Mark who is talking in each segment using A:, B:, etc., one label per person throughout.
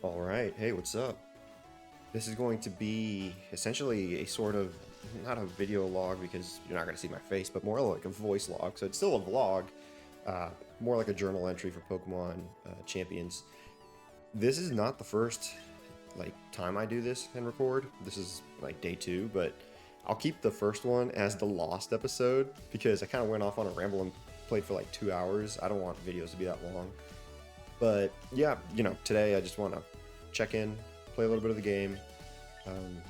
A: All right, hey, what's up? This is going to be essentially a sort of not a video log because you're not going to see my face, but more like a voice log. So it's still a vlog, uh, more like a journal entry for Pokemon Champions. This is not the first time I do this and record. This is like day two, but I'll keep the first one as the lost episode because I kind of went off on a ramble and played for like 2 hours. I don't want videos to be that long. But yeah, today I just want to check in, play a little bit of the game, um,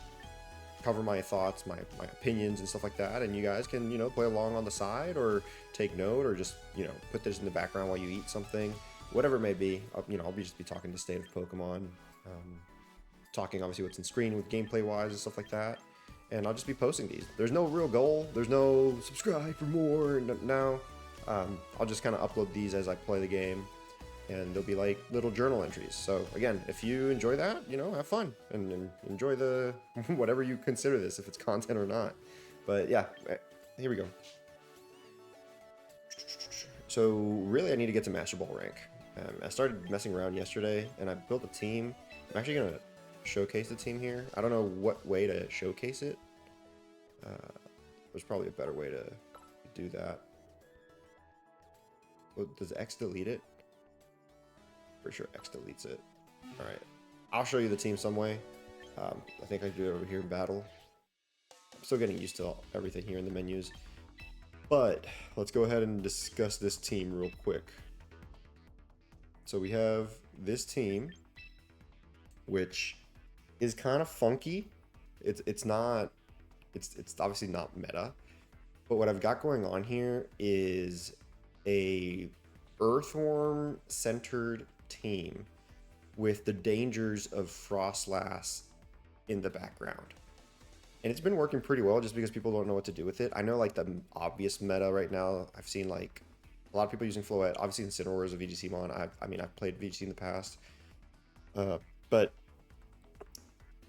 A: cover my thoughts, my opinions, and stuff like that. And you guys can, play along on the side or take note or just, put this in the background while you eat something, whatever it may be. I'll just be talking the state of Pokemon, talking obviously what's in screen with gameplay wise and stuff like that. And I'll just be posting these. There's no real goal. There's no subscribe for more. No. I'll just kind of upload these as I play the game, and they'll be like little journal entries. So again, if you enjoy that, have fun and enjoy the whatever you consider this, if it's content or not. But yeah, here we go. So really, I need to get to Master Ball rank. I started messing around yesterday, and I built a team. I'm actually gonna showcase the team here. I don't know what way to showcase it. There's probably a better way to do that. Well, does X delete it? For sure X deletes it. Alright, I'll show you the team some way. I think I do it over here in battle. I'm still getting used to everything here in the menus. But let's go ahead and discuss this team real quick. So we have this team, which is kind of funky. It's obviously not meta. But what I've got going on here is a Earthworm centered team with the dangers of Frostlass in the background. And it's been working pretty well just because people don't know what to do with it. I know like the obvious meta right now, I've seen like a lot of people using Floette. Obviously Incineroar is a VGC mon. I've played VGC in the past. But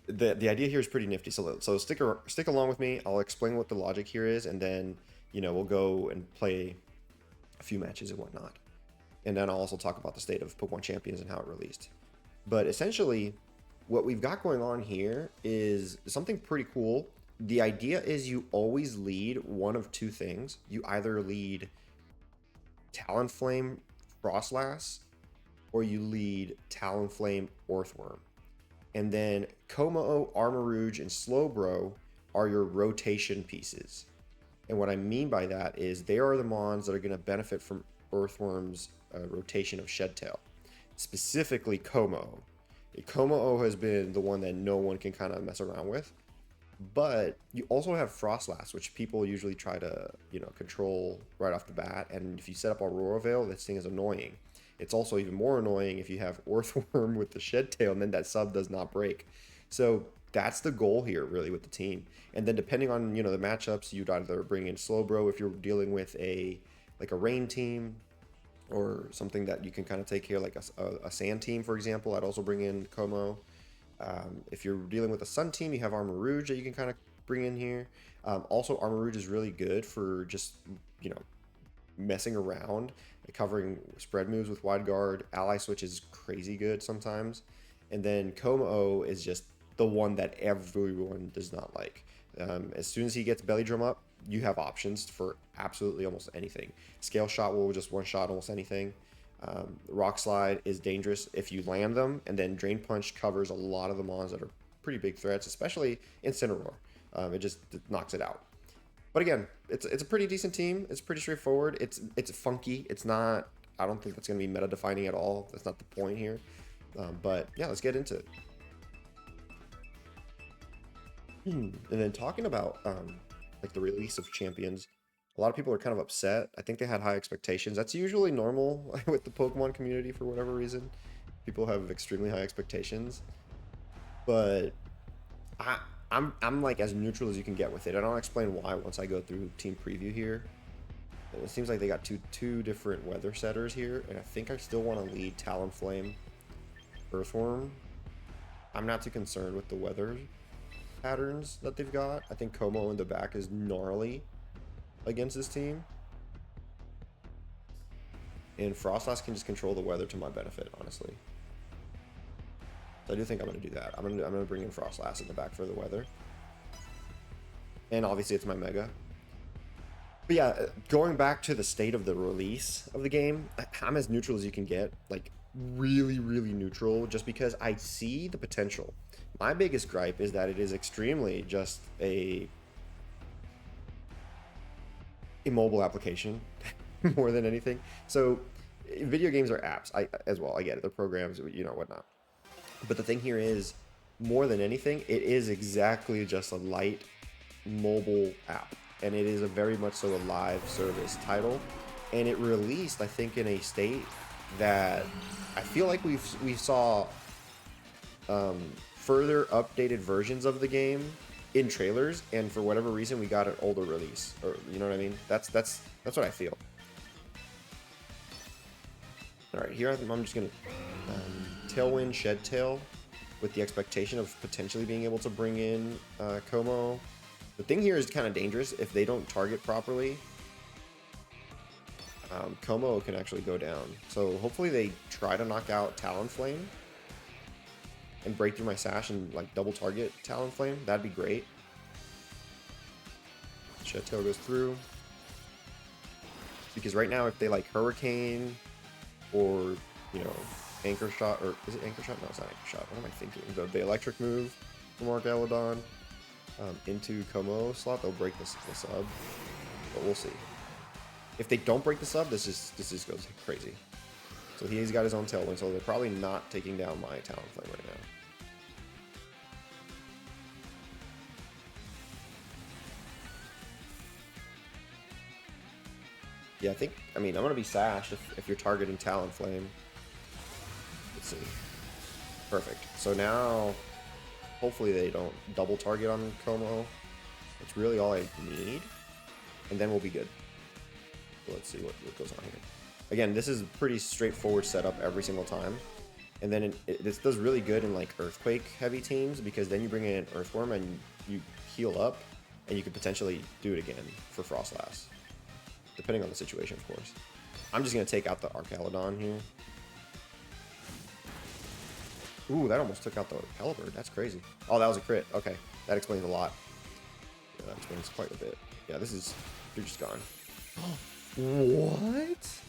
A: the idea here is pretty nifty. So stick along with me. I'll explain what the logic here is, and then we'll go and play a few matches and whatnot. And then I'll also talk about the state of Pokemon Champions and how it released. But essentially, what we've got going on here is something pretty cool. The idea is you always lead one of two things. You either lead Talonflame Frostlass, or you lead Talonflame Earthworm. And then Kommo-o, Armarouge, and Slowbro are your rotation pieces. And what I mean by that is they are the mons that are going to benefit from Earthworm's rotation of Shed-Tail. Specifically Kommo-o. Kommo-o has been the one that no one can kind of mess around with. But you also have Frostlass, which people usually try to, control right off the bat. And if you set up Aurora Veil, this thing is annoying. It's also even more annoying if you have Earthworm with the Shed-Tail and then that sub does not break. So that's the goal here, really, with the team. And then depending on, the matchups, you'd either bring in Slowbro if you're dealing with a rain team, or something that you can kind of take care, like a sand team, for example. I'd also bring in Kommo. If you're dealing with a sun team, you have Armarouge that you can kind of bring in here. Also, Armarouge is really good for just, messing around, covering spread moves with Wide Guard. Ally Switch is crazy good sometimes. And then Kommo-o is just the one that everyone does not like. As soon as he gets Belly Drum up, you have options for absolutely almost anything. Scale Shot will just one-shot almost anything. Rock Slide is dangerous if you land them, and then Drain Punch covers a lot of the mons that are pretty big threats, especially Incineroar. It just knocks it out. But again, it's a pretty decent team. It's pretty straightforward. It's funky. It's not. I don't think that's going to be meta defining at all. That's not the point here. But yeah, let's get into it. And then talking about like the release of Champions, a lot of people are kind of upset. I think they had high expectations. That's usually normal with the Pokemon community for whatever reason. People have extremely high expectations. But I'm like as neutral as you can get with it. And I'll explain why once I go through team preview here. And it seems like they got two different weather setters here, and I think I still want to lead Talonflame Earthworm. I'm not too concerned with the weather patterns that they've got. I think Kommo in the back is gnarly against this team. And Frostlass can just control the weather to my benefit, honestly. So I do think I'm gonna do that. I'm gonna bring in Frostlass in the back for the weather. And obviously it's my Mega. But yeah, going back to the state of the release of the game, I'm as neutral as you can get. Like, really, really neutral, just because I see the potential. My biggest gripe is that it is extremely just a mobile application more than anything. So video games are apps. As well, I get it. They're programs, you know, whatnot. But the thing here is, more than anything, it is exactly just a light mobile app. And it is a very much so a live service title. And it released, I think, in a state that I feel like we saw further updated versions of the game in trailers, and for whatever reason we got an older release, or you know what I mean. That's what I feel. All right, here I'm just gonna Tailwind Shed Tail with the expectation of potentially being able to bring in Como. The thing here is kind of dangerous. If they don't target properly, Como can actually go down. So hopefully they try to knock out Talonflame and break through my sash and like double target Talonflame. That'd be great. Shed Tail goes through. Because right now if they like Hurricane or, you know, Anchor Shot, or is it Anchor Shot? No, it's not Anchor Shot. What am I thinking? The electric move from Archaludon into Como slot, they'll break the sub. But we'll see. If they don't break the sub, this just goes crazy. So he's got his own Tailwind, so they're probably not taking down my Talonflame right now. Yeah, I mean, I'm going to be sashed if you're targeting Talonflame. Let's see. Perfect. So now, hopefully they don't double target on Como. That's really all I need. And then we'll be good. So let's see what goes on here. Again, this is a pretty straightforward setup every single time. And then this does really good in like Earthquake heavy teams, because then you bring in an Earthworm and you heal up, and you could potentially do it again for Frostlass. Depending on the situation, of course. I'm just going to take out the Archaludon here. Ooh, that almost took out the Pelipper. That's crazy. Oh, that was a crit. Okay, that explains a lot. Yeah, that explains quite a bit. Yeah, you're just gone. What?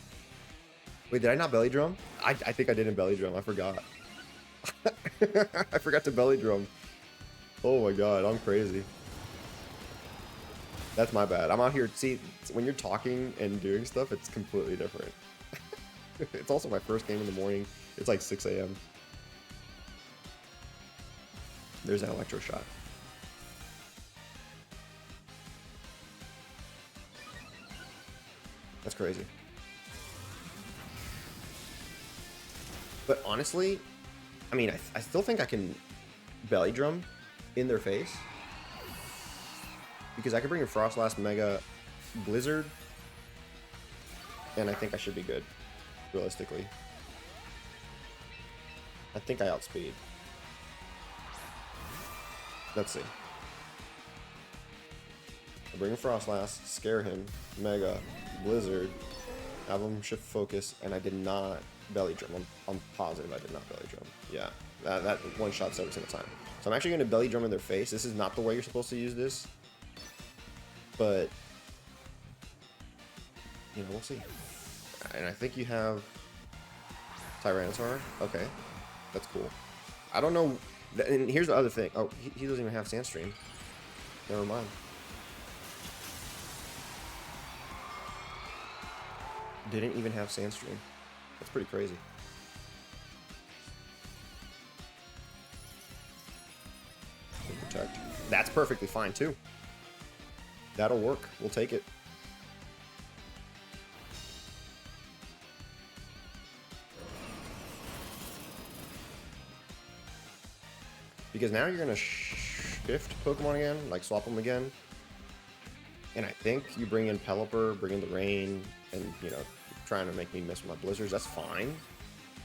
A: Wait, did I not belly drum? I think I didn't belly drum. I forgot. I forgot to belly drum. Oh my god, I'm crazy. That's my bad. I'm out here. See, when you're talking and doing stuff, it's completely different. It's also my first game in the morning. It's like 6 a.m. There's an Electro Shot. That's crazy. But honestly, I mean, I still think I can belly drum in their face. Because I could bring a Frostlass Mega Blizzard, and I think I should be good, realistically. I think I outspeed. Let's see. I bring a Frostlass, scare him, Mega, Blizzard, have him shift focus, and I did not belly drum. I'm positive I did not belly drum. Yeah, that one shot's every single time. So I'm actually going to belly drum in their face. This is not the way you're supposed to use this. But, you know, we'll see. And I think you have Tyranitar. Okay, that's cool. I don't know. And here's the other thing. Oh, he doesn't even have Sandstream. Never mind. Didn't even have Sandstream. That's pretty crazy. Protect. That's perfectly fine too. That'll work. We'll take it. Because now you're going to shift Pokemon again, like swap them again. And I think you bring in Pelipper, bring in the Rain, and, you know, trying to make me miss my Blizzards. That's fine.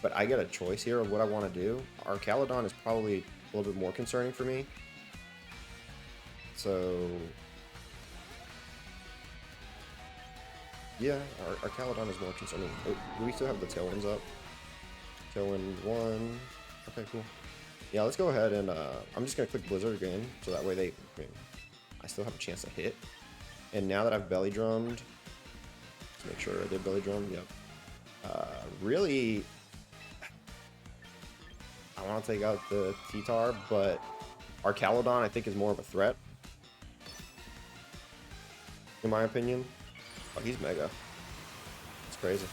A: But I get a choice here of what I want to do. Archaludon is probably a little bit more concerning for me. So... yeah, our Archaludon is more concerning. Oh, do we still have the Tailwinds up? Tailwind 1. Okay, cool. Yeah, let's go ahead and I'm just gonna click Blizzard again, so that way I still have a chance to hit. And now that I've belly drummed, let's make sure I did belly drum. Yep. Really, I want to take out the T-Tar, but Archaludon I think is more of a threat, in my opinion. Oh, he's mega. It's crazy.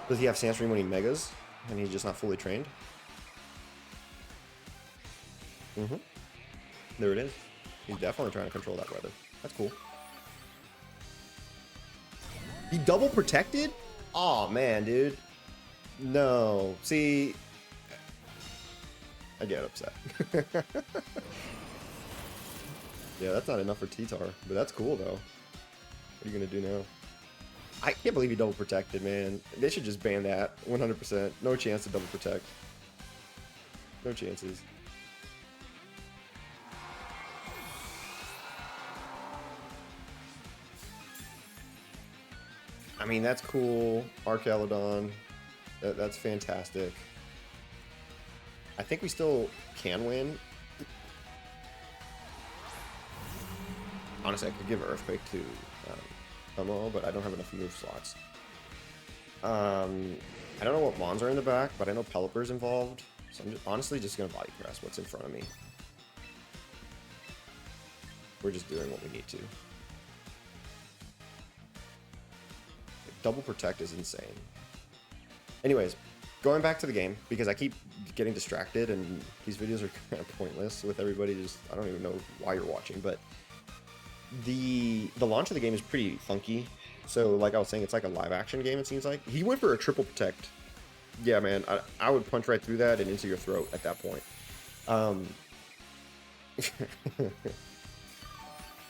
A: Does he have Sandstream when he megas, and he's just not fully trained? Mm-hmm. There it is. He's definitely trying to control that weather. That's cool. He double protected? Aw, man, dude. No. See, I get upset. Yeah, that's not enough for T-Tar, but that's cool, though. What are you going to do now? I can't believe he double protected, man. They should just ban that 100%. No chance to double protect. No chances. I mean, that's cool. Archaludon. That's fantastic. I think we still can win. Honestly, I could give Earthquake to Tomo, but I don't have enough move slots. I don't know what Mons are in the back, but I know Pelipper's involved. So I'm honestly just going to body press what's in front of me. We're just doing what we need to. Double protect is insane. Anyways, going back to the game, because I keep getting distracted and these videos are kind of pointless with everybody just, I don't even know why you're watching, but the launch of the game is pretty funky. So like I was saying, it's like a live action game, it seems like. He went for a triple protect. Yeah, man, I would punch right through that and into your throat at that point.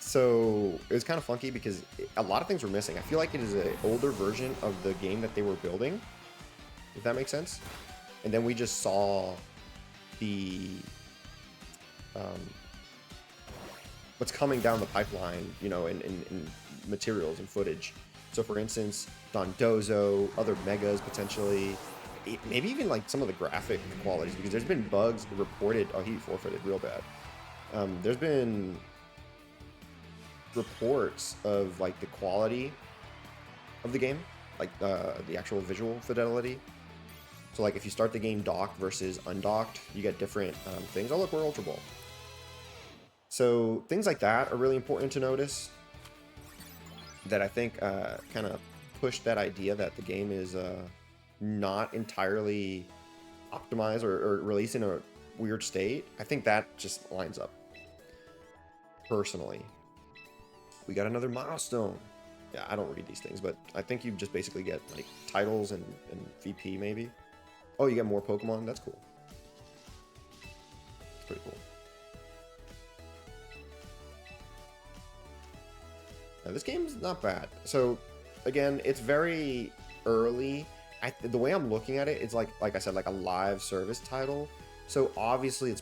A: So it was kind of funky because a lot of things were missing. I feel like it is an older version of the game that they were building, if that makes sense. And then we just saw the what's coming down the pipeline, you know, in materials and footage. So for instance, Dondozo, other megas potentially, maybe even like some of the graphic qualities, because there's been bugs reported. Oh, he forfeited real bad. There's been reports of like the quality of the game, like the actual visual fidelity. So like if you start the game docked versus undocked, you get different things. Oh look, we're Ultra Ball. So things like that are really important to notice, that I think kind of push that idea that the game is not entirely optimized or released in a weird state. I think that just lines up personally. We got another milestone. Yeah, I don't read these things, but I think you just basically get like titles and VP maybe. Oh, you get more Pokemon? That's cool. It's pretty cool. Now, this game's not bad. So again, it's very early. The way I'm looking at it, it's like I said, like a live service title. So obviously it's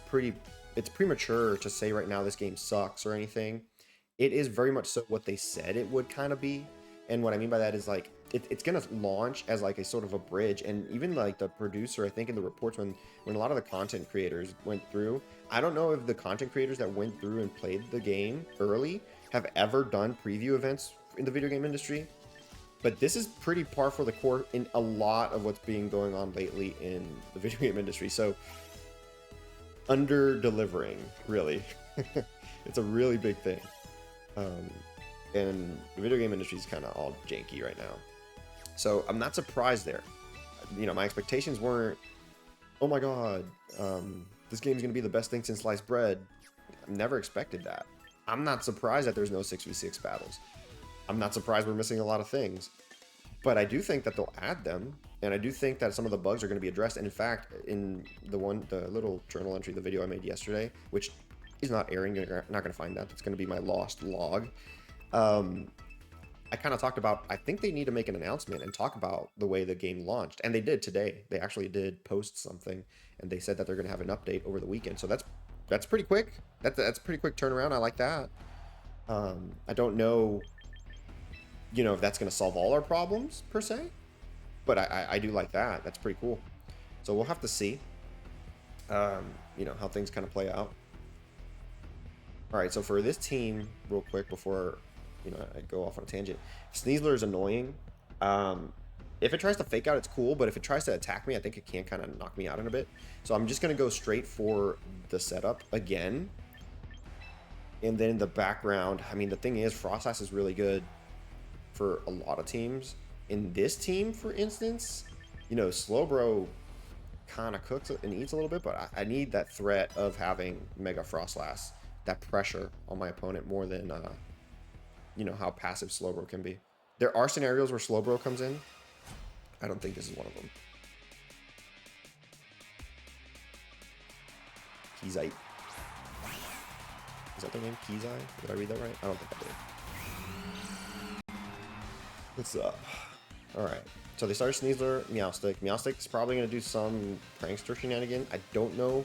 A: premature to say right now this game sucks or anything. It is very much so what they said it would kind of be. And what I mean by that is like, it's going to launch as like a sort of a bridge. And even like the producer, I think in the reports when a lot of the content creators went through, I don't know if the content creators that went through and played the game early have ever done preview events in the video game industry. But this is pretty par for the course in a lot of what's being going on lately in the video game industry. So under delivering, really. It's a really big thing. And the video game industry is kind of all janky right now. So I'm not surprised there. You know, my expectations weren't, oh my god, this game's going to be the best thing since sliced bread. I never expected that. I'm not surprised that there's no 6v6 battles. I'm not surprised we're missing a lot of things. But I do think that they'll add them, and I do think that some of the bugs are going to be addressed. And in fact, in the little journal entry, the video I made yesterday, which is not airing, you're not going to find that. It's going to be my lost log. I kind of talked about, I think they need to make an announcement and talk about the way the game launched. And they did today. They actually did post something, and they said that they're going to have an update over the weekend. So that's pretty quick. That's a pretty quick turnaround. I like that. I don't know, you know, if that's going to solve all our problems per se, but I do like that. That's pretty cool. So we'll have to see. you know, how things kind of play out. All right, so for this team, real quick before, you know, I go off on a tangent, Sneasler is annoying. If it tries to fake out, it's cool, but if it tries to attack me, I think it can kind of knock me out in a bit. So I'm just gonna go straight for the setup again. And then in the background, I mean, the thing is, Frostlass is really good for a lot of teams. In this team, for instance, you know, Slowbro kind of cooks and eats a little bit, but I need that threat of having Mega Frostlass, that pressure on my opponent more than, you know, how passive Slowbro can be. There are scenarios where Slowbro comes in. I don't think this is one of them. Keyzite. Is that their name? Keyzai? Did I read that right? I don't think I did. What's up? Alright. So they started Sneasler, Meowstic. Meowstic's probably going to do some prankster shenanigan. I don't know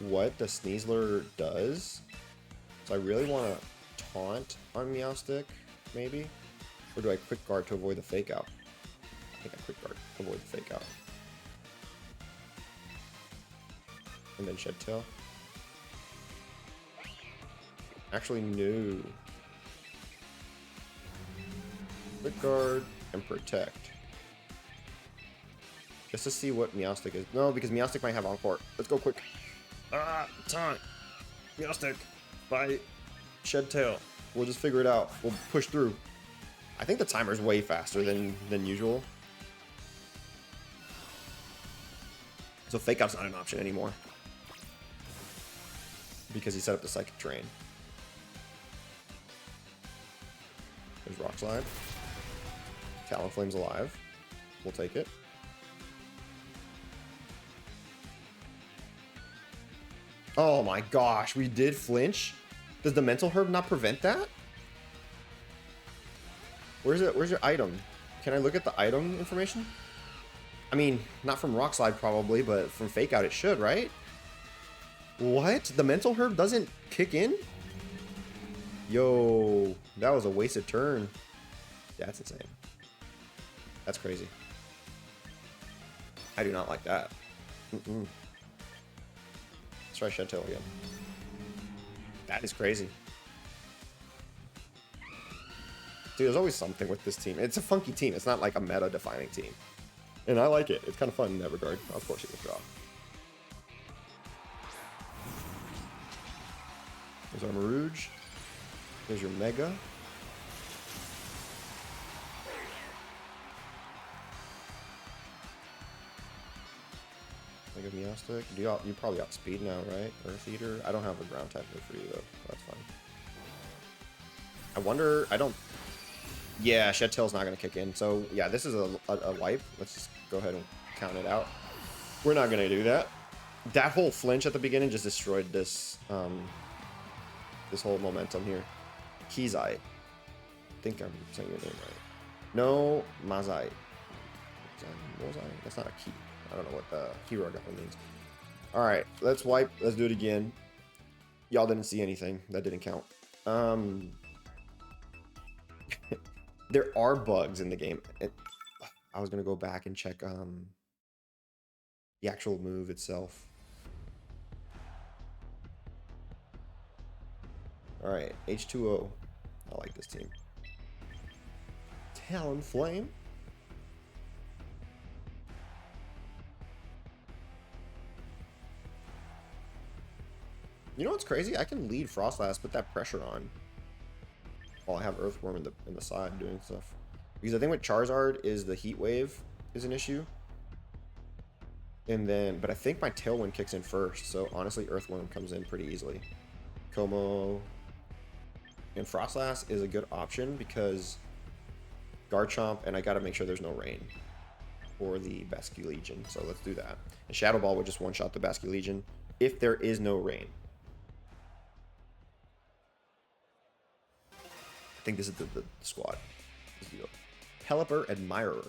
A: what the Sneasler does. So I really want to taunt on Meowstic, maybe? Or do I quick guard to avoid the fake out? I think I quick guard to avoid the fake out. And then Shed Tail. Actually, no. Quick guard and protect. Just to see what Meowstic is. No, because Meowstic might have Encore. Let's go quick. Ah, taunt. Meowstic. Bye. Shed Tail. We'll just figure it out. We'll push through. I think the timer's way faster than usual. So fake out's not an option anymore. Because he set up the Psychic Terrain. There's Rock Slide. Talonflame's alive. We'll take it. Oh my gosh, we did flinch? Does the Mental Herb not prevent that? Where's it? Where's your item? Can I look at the item information? I mean, not from Rock Slide probably, but from Fake Out it should, right? What? The Mental Herb doesn't kick in? Yo, that was a wasted turn. Yeah, that's insane. That's crazy. I do not like that. Let's try Shed Tail again. That is crazy. Dude, there's always something with this team. It's a funky team. It's not like a meta-defining team. And I like it. It's kind of fun in that regard. Of course you withdraw. There's our Marouge. There's your Mega. Mega Meowstic. You probably outspeed now, right? Earth Eater. I don't have a ground type for you though. That's fine. I wonder. I don't. Yeah, Shed Tail's not gonna kick in. So yeah, this is a wipe. Let's just go ahead and count it out. We're not gonna do that. That whole flinch at the beginning just destroyed this this whole momentum here. Keyzai. I think I'm saying your name right. No, Mazai. Mozai? That's not a key. I don't know what the hero guy means. Alright, let's wipe. Let's do it again. Y'all didn't see anything. That didn't count. There are bugs in the game. I was going to go back and check the actual move itself. Alright, H2O. I like this team. Talonflame. You know what's crazy? I can lead Frostlass, put that pressure on, while I have Earthworm in the side doing stuff. Because the thing with Charizard is the Heat Wave is an issue. And then, but I think my Tailwind kicks in first, so honestly Earthworm comes in pretty easily. Como and Frostlass is a good option because Garchomp, and I gotta make sure there's no rain for the Basculegion, so let's do that. And Shadow Ball would just one-shot the Basculegion if there is no rain. I think this is the squad. This is the Pelipper Admirer.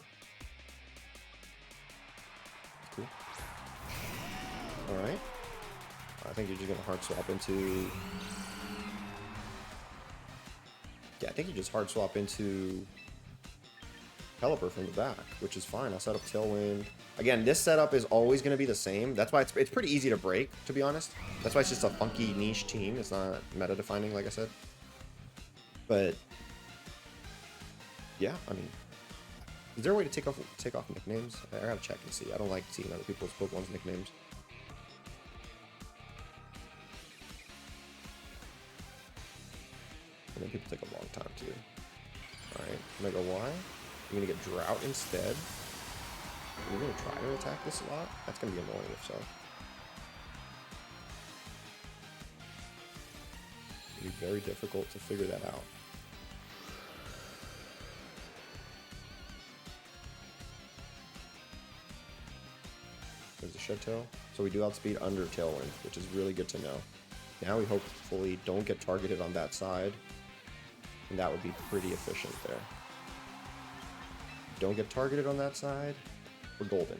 A: Cool. Alright. I think you're just gonna hard swap into... Yeah, I think you just hard swap into Pelipper from the back, which is fine. I'll set up Tailwind. Again, this setup is always going to be the same. That's why it's pretty easy to break, to be honest. That's why it's just a funky niche team. It's not meta-defining, like I said. But yeah, I mean, is there a way to take off nicknames? I gotta check and see. I don't like seeing other people's Pokemon's nicknames. And then people take a long time too. Alright, Mega Y. You're gonna get Drought instead. You're gonna try to attack this a lot? That's gonna be annoying if so. It'll be very difficult to figure that out. There's the Shed Tail. So we do outspeed under Tailwind, which is really good to know. Now we hopefully don't get targeted on that side. And that would be pretty efficient there. Don't get targeted on that side, we're golden.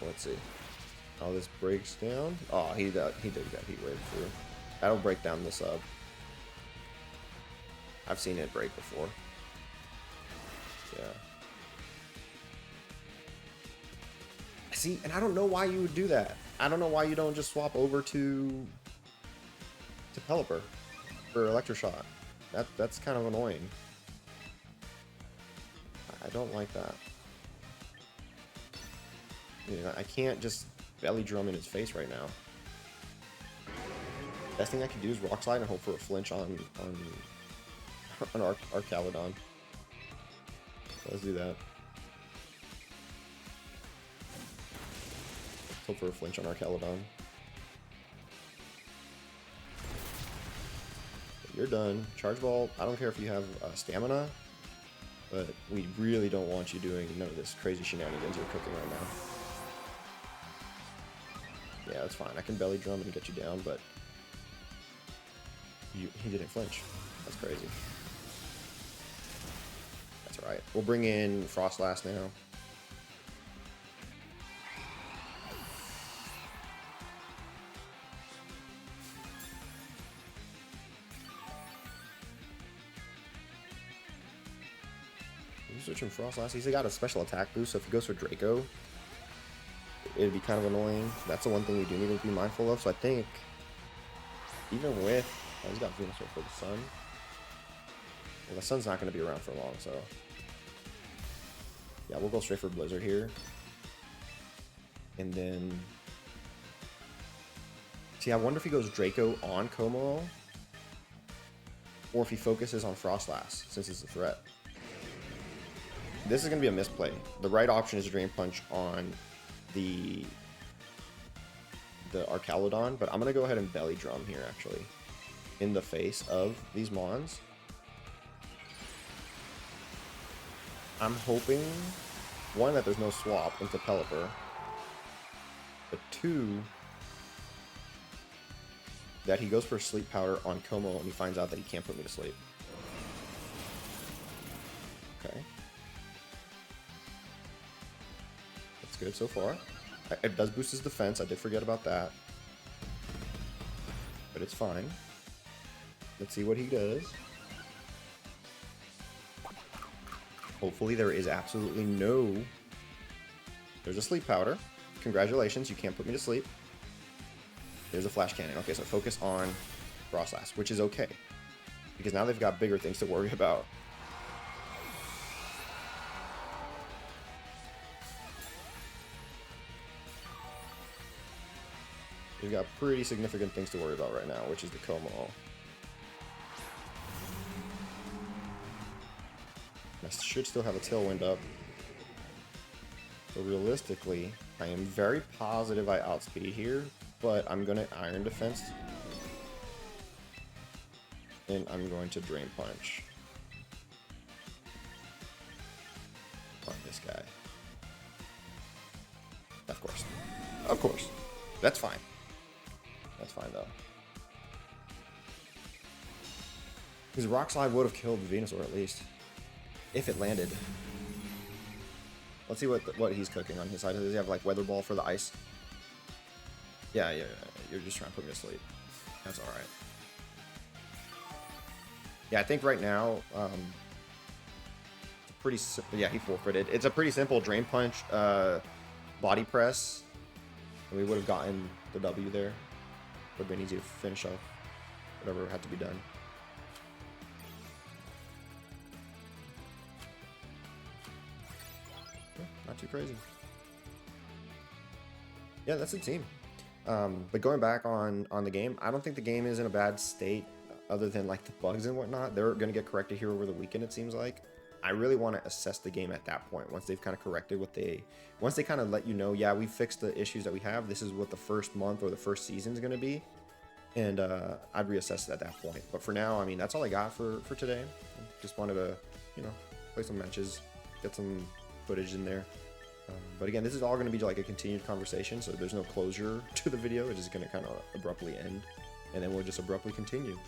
A: Let's see how this breaks down. Oh, he did get Heat Wave through. That'll break down the sub. I've seen it break before. Yeah. See, and I don't know why you would do that. I don't know why you don't just swap over to Pelipper for Electroshot. That's kind of annoying. I don't like that. You know, I can't just belly drum in his face right now. Best thing I can do is Rock Slide and hope for a flinch on Arcaludon. Let's do that. Let's hope for a flinch on Arcaludon. You're done. Charge Ball, I don't care if you have stamina, but we really don't want you doing none of this crazy shenanigans you're cooking right now. Yeah, that's fine. I can belly drum and get you down, but he didn't flinch. That's crazy. That's alright. We'll bring in Frostlass now. Switching Frostlass. He's got a special attack boost, so if he goes for Draco, it'd be kind of annoying. That's the one thing we do need to be mindful of. So I think, even with... Oh, he's got Venusaur for the Sun. Well, the Sun's not going to be around for long, so... Yeah, we'll go straight for Blizzard here. And then... See, I wonder if he goes Draco on Como, or if he focuses on Frostlass, since it's a threat. This is going to be a misplay. The right option is Drain Punch on the Arcaludon, but I'm going to go ahead and Belly Drum here, actually, in the face of these Mons. I'm hoping, one, that there's no swap into Pelipper, but two, that he goes for Sleep Powder on Como and he finds out that he can't put me to sleep. Okay. Good so far. It does boost his defense. I did forget about that. But it's fine. Let's see what he does. Hopefully there is absolutely no... There's a Sleep Powder. Congratulations, you can't put me to sleep. There's a Flash Cannon. Okay, so focus on Frostlass, which is okay. Because now they've got bigger things to worry about. We've got pretty significant things to worry about right now, which is the Como. I should still have a Tailwind up. So realistically, I am very positive I outspeed here, but I'm going to Iron Defense. And I'm going to Drain Punch on this guy. Of course. Of course. That's fine. That's fine, though. Because Rock Slide would have killed Venusaur, at least. If it landed. Let's see what he's cooking on his side. Does he have, like, Weather Ball for the ice? Yeah. You're just trying to put me to sleep. That's alright. Yeah, I think right now, it's a pretty, yeah, he forfeited. It's a pretty simple drain punch, body press. And we would have gotten the W there. Would have been easy to finish off whatever had to be done. Yeah, not too crazy. Yeah, that's the team. But going back on the game, I don't think the game is in a bad state, other than like the bugs and whatnot. They're going to get corrected here over the weekend, it seems like. I really want to assess the game at that point, once they've kind of corrected once they kind of let you know, yeah, we fixed the issues that we have. This is what the first month or the first season is going to be. And I'd reassess it at that point. But for now, I mean, that's all I got for today. Just wanted to, play some matches, get some footage in there. But again, this is all going to be like a continued conversation, so there's no closure to the video. It's just going to kind of abruptly end, and then we'll just abruptly continue.